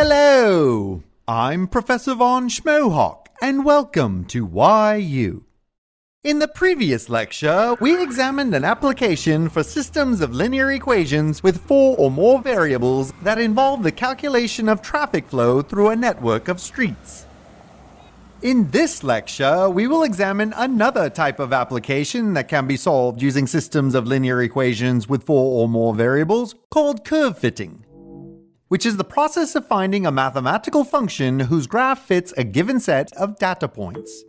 Hello! I'm Professor Von Schmohawk, and welcome to YU. In the previous lecture, we examined an application for systems of linear equations with 4 or more variables that involve the calculation of traffic flow through a network of streets. In this lecture, we will examine another type of application that can be solved using systems of linear equations with 4 or more variables called curve fitting, which is the process of finding a mathematical function whose graph fits a given set of data points.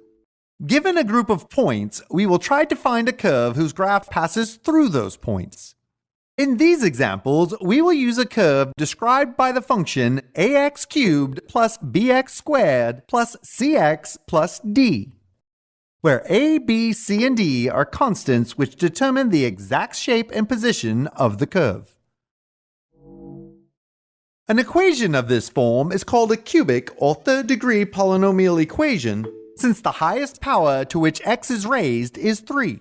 Given a group of points, we will try to find a curve whose graph passes through those points. In these examples, we will use a curve described by the function ax cubed plus bx squared plus cx plus d, where a, b, c, and d are constants which determine the exact shape and position of the curve. An equation of this form is called a cubic or third-degree polynomial equation, since the highest power to which x is raised is 3.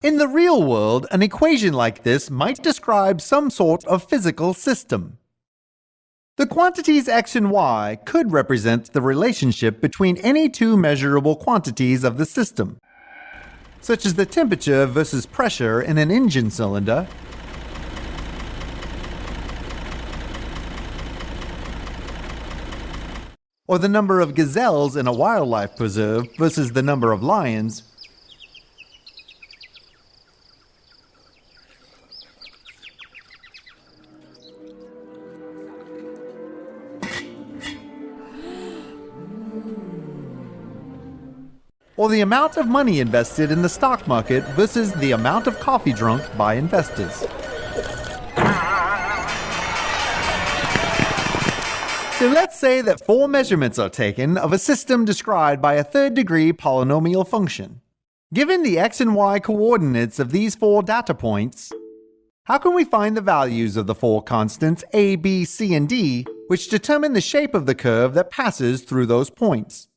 In the real world, an equation like this might describe some sort of physical system. The quantities x and y could represent the relationship between any two measurable quantities of the system, such as the temperature versus pressure in an engine cylinder, or the number of gazelles in a wildlife preserve versus the number of lions, or the amount of money invested in the stock market versus the amount of coffee drunk by investors. So let's say that 4 measurements are taken of a system described by a third-degree polynomial function. Given the x and y coordinates of these 4 data points, how can we find the values of the 4 constants a, b, c, and d, which determine the shape of the curve that passes through those points?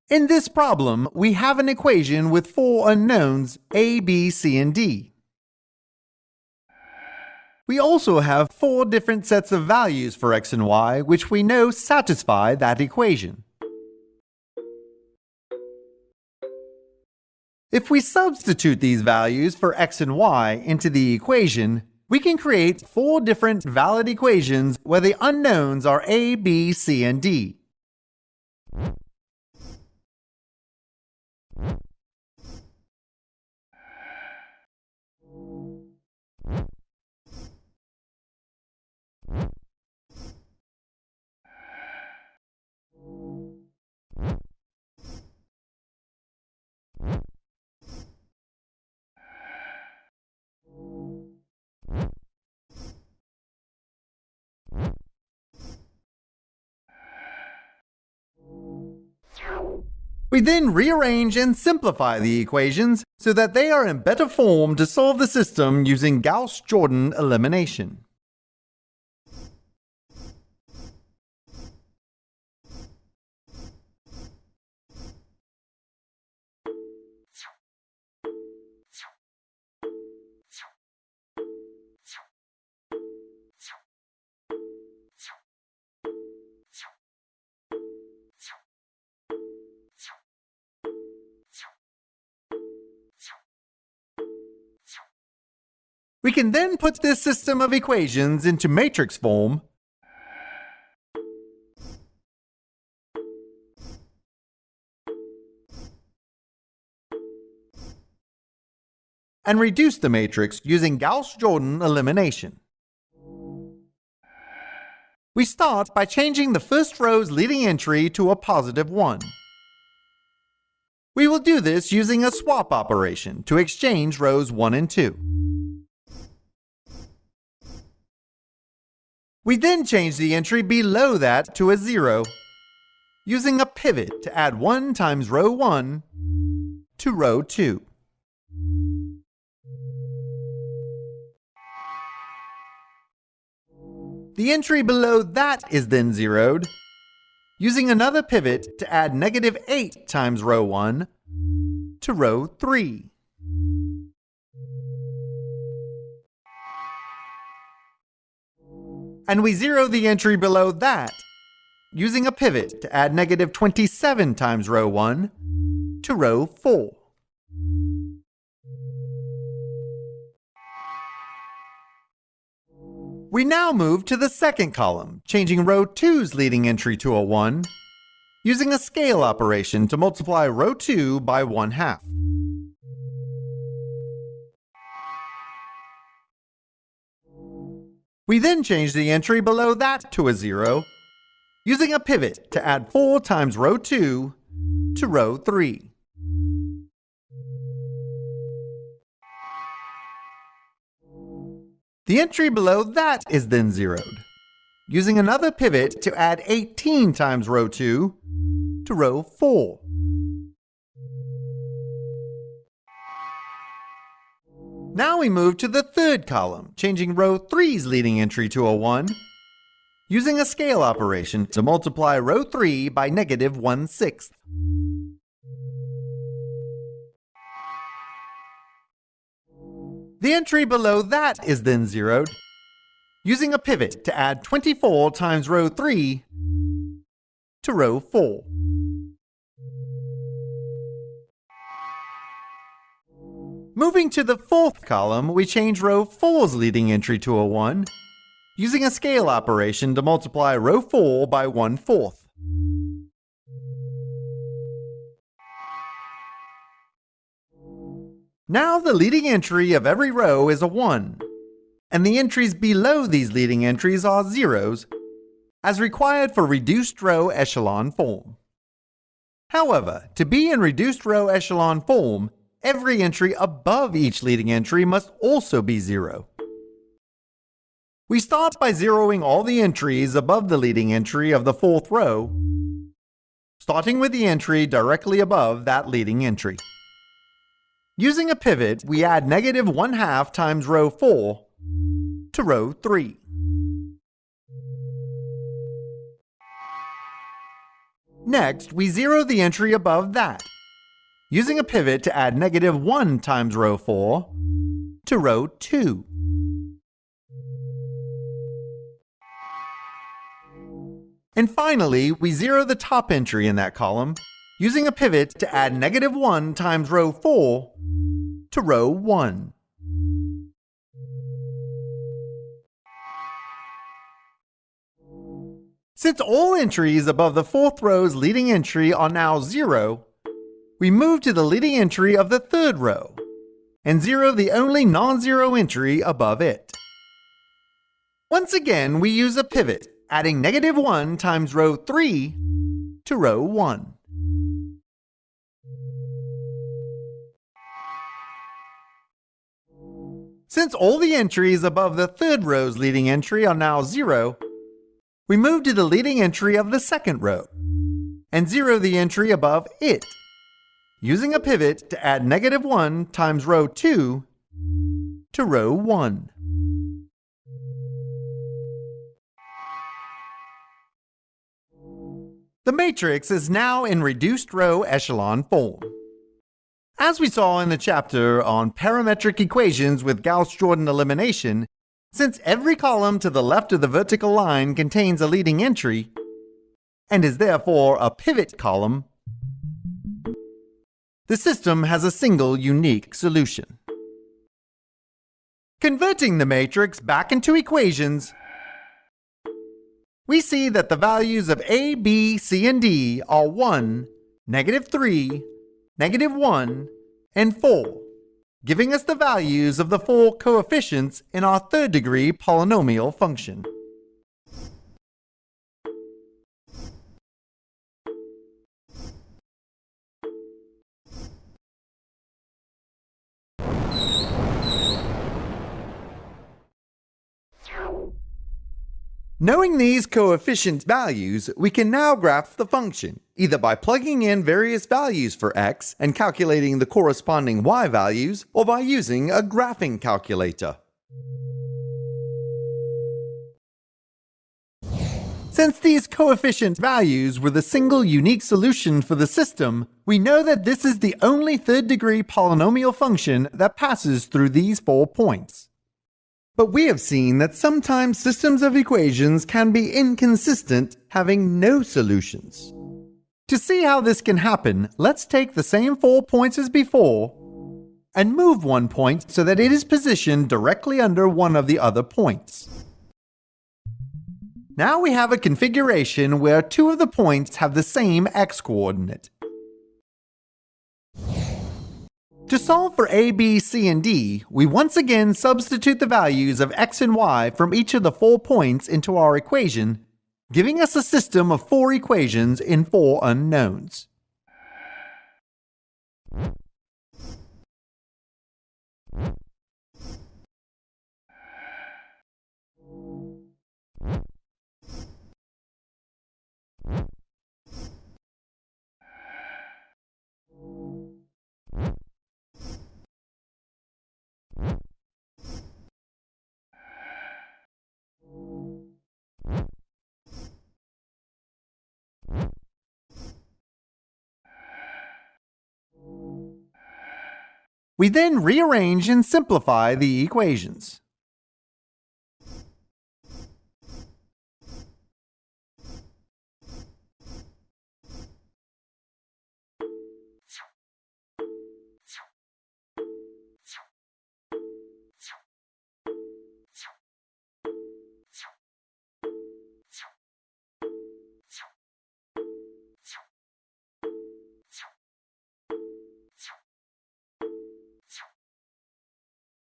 In this problem, we have an equation with 4 unknowns a, b, c, and d. We also have 4 different sets of values for x and y which we know satisfy that equation. If we substitute these values for x and y into the equation, we can create 4 different valid equations where the unknowns are a, b, c, and d. We then rearrange and simplify the equations so that they are in better form to solve the system using Gauss-Jordan elimination. We can then put this system of equations into matrix form and reduce the matrix using Gauss-Jordan elimination. We start by changing the first row's leading entry to a positive 1. We will do this using a swap operation to exchange rows 1 and 2. We then change the entry below that to a 0, using a pivot to add 1 times row 1 to row 2. The entry below that is then zeroed, using another pivot to add -8 times row 1 to row 3. And we zero the entry below that, using a pivot to add negative 27 times row 1 to row 4. We now move to the second column, changing row 2's leading entry to a 1, using a scale operation to multiply row 2 by 1/2. We then change the entry below that to a 0, using a pivot to add 4 times row 2 to row 3. The entry below that is then zeroed, using another pivot to add 18 times row 2 to row 4. Now we move to the third column, changing row 3's leading entry to a 1, using a scale operation to multiply row 3 by negative 1/6. The entry below that is then zeroed, using a pivot to add 24 times row 3 to row 4. Moving to the fourth column, we change row 4's leading entry to a 1, using a scale operation to multiply row 4 by 1/4. Now the leading entry of every row is a 1, and the entries below these leading entries are zeros, as required for reduced row echelon form. However, to be in reduced row echelon form, every entry above each leading entry must also be 0. We start by zeroing all the entries above the leading entry of the fourth row, starting with the entry directly above that leading entry. Using a pivot, we add negative 1/2 times row 4 to row 3. Next, we zero the entry above that, using a pivot to add negative 1 times row 4 to row 2. And finally, we zero the top entry in that column, using a pivot to add negative 1 times row 4 to row 1. Since all entries above the fourth row's leading entry are now 0, we move to the leading entry of the third row and zero the only non-zero entry above it. Once again, we use a pivot, adding negative 1 times row 3 to row 1. Since all the entries above the third row's leading entry are now 0, we move to the leading entry of the second row and zero the entry above it, using a pivot to add negative 1 times row 2 to row 1. The matrix is now in reduced row echelon form. As we saw in the chapter on parametric equations with Gauss-Jordan elimination, since every column to the left of the vertical line contains a leading entry, and is therefore a pivot column, the system has a single unique solution. Converting the matrix back into equations, we see that the values of A, B, C, and D are 1, -3, -1, and 4, giving us the values of the 4 coefficients in our third-degree polynomial function. Knowing these coefficient values, we can now graph the function, either by plugging in various values for x and calculating the corresponding y values, or by using a graphing calculator. Since these coefficient values were the single unique solution for the system, we know that this is the only third-degree polynomial function that passes through these 4 points. But we have seen that sometimes systems of equations can be inconsistent, having no solutions. To see how this can happen, let's take the same 4 points as before and move one point so that it is positioned directly under one of the other points. Now we have a configuration where 2 of the points have the same x-coordinate. To solve for a, b, c, and d, we once again substitute the values of x and y from each of the 4 points into our equation, giving us a system of 4 equations in 4 unknowns. We then rearrange and simplify the equations.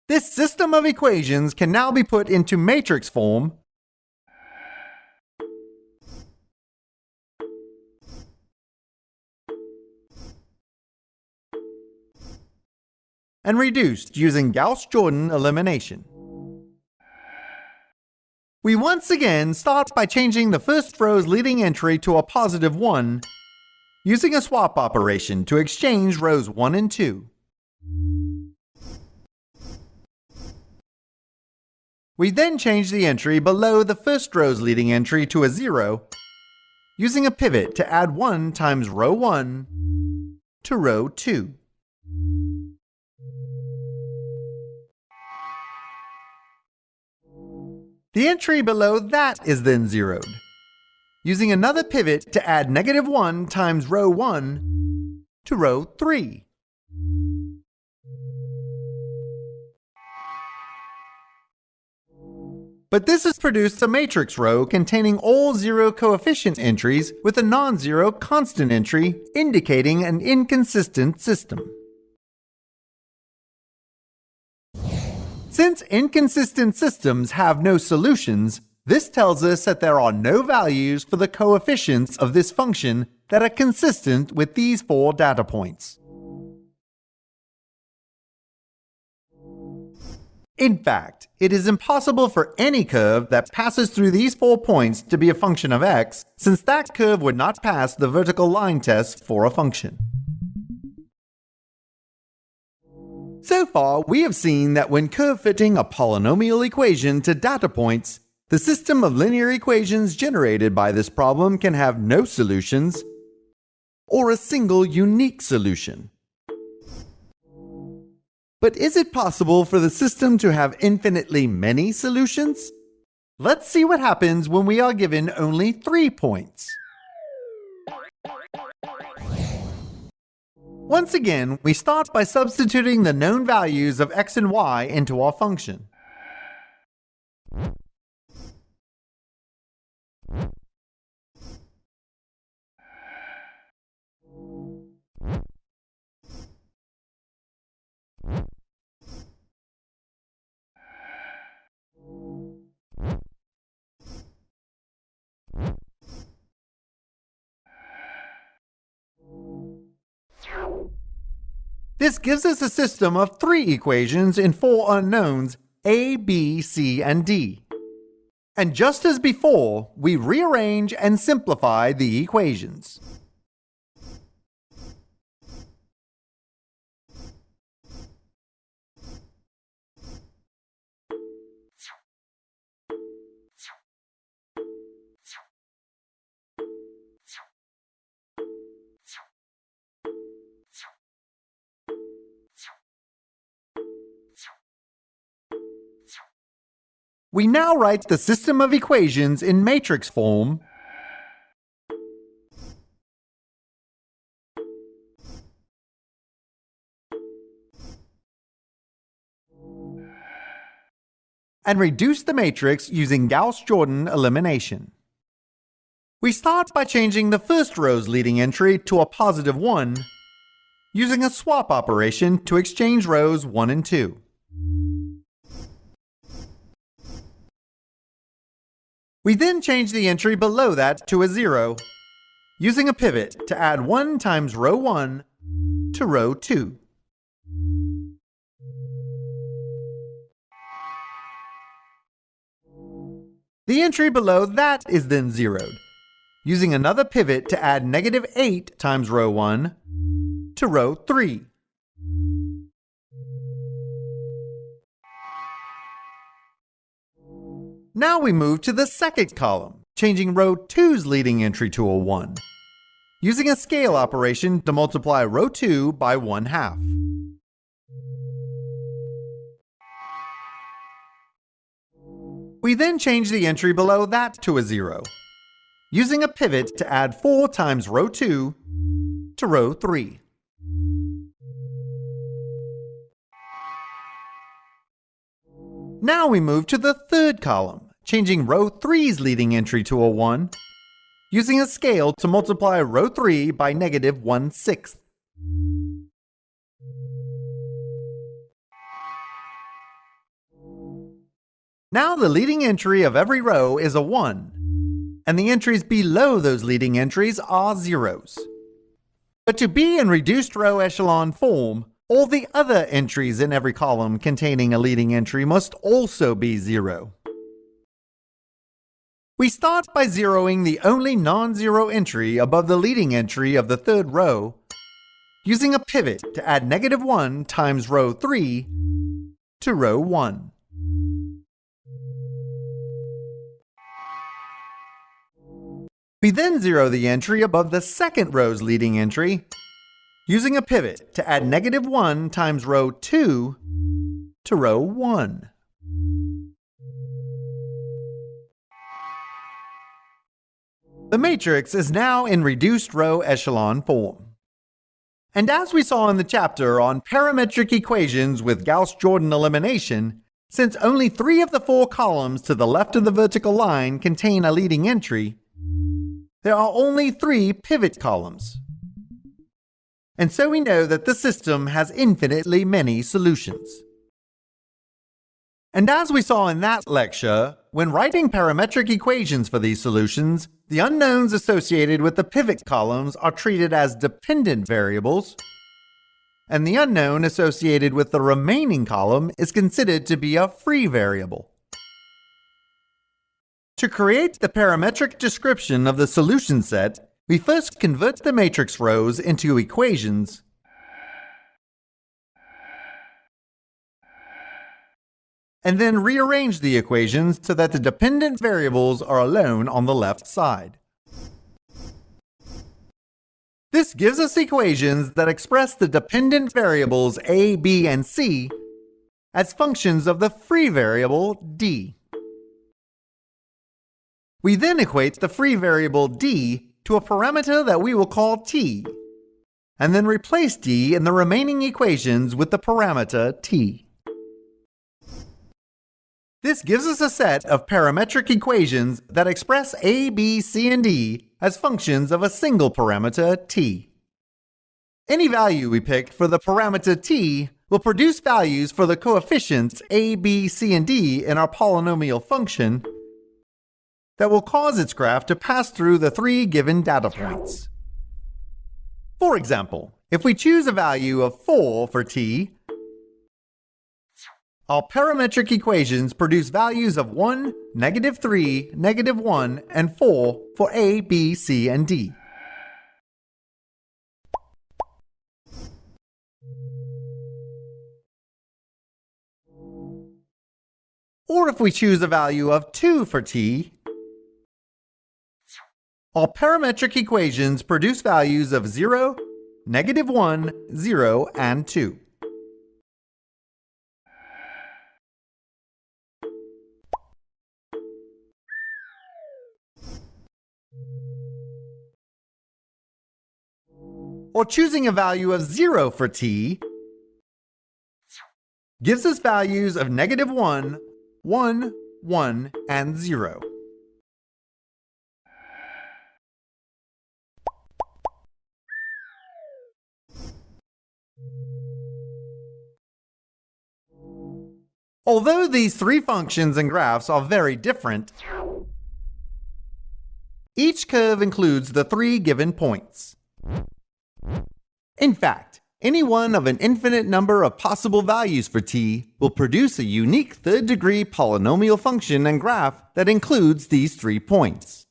This system of equations can now be put into matrix form and reduced using Gauss-Jordan elimination. We once again start by changing the first row's leading entry to a positive 1, using a swap operation to exchange rows 1 and 2. We then change the entry below the first row's leading entry to a 0, using a pivot to add 1 times row 1 to row 2. The entry below that is then zeroed, using another pivot to add negative 1 times row 1 to row 3. But this has produced a matrix row containing all zero coefficient entries with a non-zero constant entry, indicating an inconsistent system. Since inconsistent systems have no solutions, this tells us that there are no values for the coefficients of this function that are consistent with these 4 data points. In fact, it is impossible for any curve that passes through these 4 points to be a function of x, since that curve would not pass the vertical line test for a function. So far, we have seen that when curve fitting a polynomial equation to data points, the system of linear equations generated by this problem can have no solutions, or a single unique solution. But is it possible for the system to have infinitely many solutions? Let's see what happens when we are given only 3 points. Once again, we start by substituting the known values of x and y into our function. This gives us a system of 3 equations in 4 unknowns, a, b, c, and d. And just as before, we rearrange and simplify the equations. We now write the system of equations in matrix form and reduce the matrix using Gauss-Jordan elimination. We start by changing the first row's leading entry to a positive 1, using a swap operation to exchange rows 1 and 2. We then change the entry below that to a 0, using a pivot to add 1 times row 1 to row 2. The entry below that is then zeroed, using another pivot to add negative 8 times row 1 to row 3. Now we move to the second column, changing row 2's leading entry to a 1, using a scale operation to multiply row 2 by 1/2. We then change the entry below that to a 0, using a pivot to add 4 times row 2 to row 3. Now we move to the third column, changing row 3's leading entry to a 1, using a scale to multiply row 3 by negative 1/6. Now the leading entry of every row is a 1, and the entries below those leading entries are zeros. But to be in reduced row echelon form, all the other entries in every column containing a leading entry must also be 0. We start by zeroing the only non-zero entry above the leading entry of the third row, using a pivot to add negative 1 times row 3 to row 1. We then zero the entry above the second row's leading entry, using a pivot to add negative 1 times row 2 to row 1. The matrix is now in reduced row echelon form. And as we saw in the chapter on parametric equations with Gauss-Jordan elimination, since only 3 of the 4 columns to the left of the vertical line contain a leading entry, there are only 3 pivot columns. And so we know that the system has infinitely many solutions. And as we saw in that lecture, when writing parametric equations for these solutions, the unknowns associated with the pivot columns are treated as dependent variables, and the unknown associated with the remaining column is considered to be a free variable. To create the parametric description of the solution set, we first convert the matrix rows into equations, and then rearrange the equations so that the dependent variables are alone on the left side. This gives us equations that express the dependent variables a, b, and c as functions of the free variable d. We then equate the free variable d to a parameter that we will call t, and then replace d in the remaining equations with the parameter t. This gives us a set of parametric equations that express a, b, c, and d as functions of a single parameter t. Any value we pick for the parameter t will produce values for the coefficients a, b, c, and d in our polynomial function that will cause its graph to pass through the 3 given data points. For example, if we choose a value of 4 for t, our parametric equations produce values of 1, -3, -1, and 4 for a, b, c, and d. Or if we choose a value of 2 for t, our parametric equations produce values of 0, -1, 0, and 2. or choosing a value of 0 for t, gives us values of -1, 1, 1, and 0. Although these three functions and graphs are very different, each curve includes the three given points. In fact, any one of an infinite number of possible values for t will produce a unique third-degree polynomial function and graph that includes these 3 points.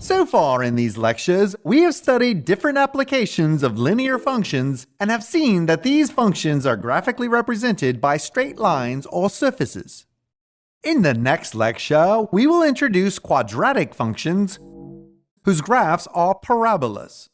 So far in these lectures, we have studied different applications of linear functions and have seen that these functions are graphically represented by straight lines or surfaces. In the next lecture, we will introduce quadratic functions whose graphs are parabolas.